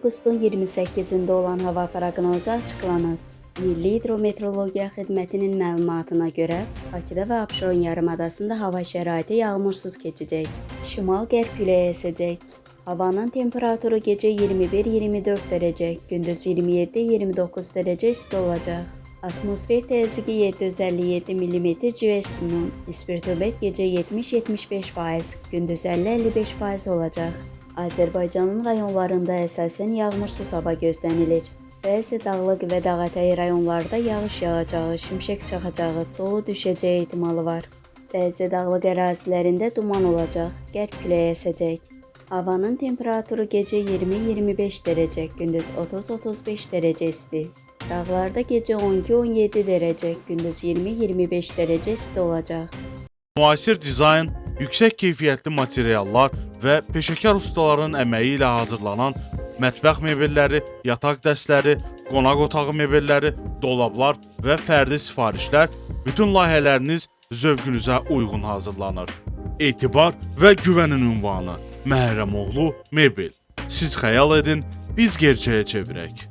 Avqustun 28-də olan hava proqnozu açıqlanıb. Milli Hidrometeorologiya Xidmətinin məlumatına görə, Bakıda və Abşeron yarımadasında hava şəraiti yağmursuz keçəcək. Şimal-qərb küləyi əsəcək. Havanın temperaturu gecə 21-24 dərəcə, gündüz 27-29 dərəcə isti olacaq. Atmosfer təzyiqi 757 mm civəsinin, nisbət gecə 70-75%, gündüz 50-55% olacaq. Azərbaycanın rayonlarında əsasən yağmursuz hava gözlənilir. Bəzi dağlıq və dağətəyi rayonlarda yağış yağacağı, şimşək çaxacağı, dolu düşəcəyi ehtimalı var. Bəzi dağlıq ərazilərində duman olacaq, qərb küləyi əsəcək. Havanın temperaturu gecə 20-25 dərəcə, gündüz 30-35 dərəcə isti. Dağlarda gecə 12-17 dərəcə, gündüz 20-25 dərəcə isti olacaq. Müasir dizayn, yüksək keyfiyyətli materiallar və peşəkar ustaların əməyi ilə hazırlanan mətbəx mebelləri, yataq dəstləri, qonaq otağı mebelləri, dolablar və fərdi sifarişlər bütün layihələriniz zövqünüzə uyğun hazırlanır. Etibar və güvənin ünvanı Məhrəmoğlu Mebel. Siz xəyal edin, biz gerçəyə çevirək.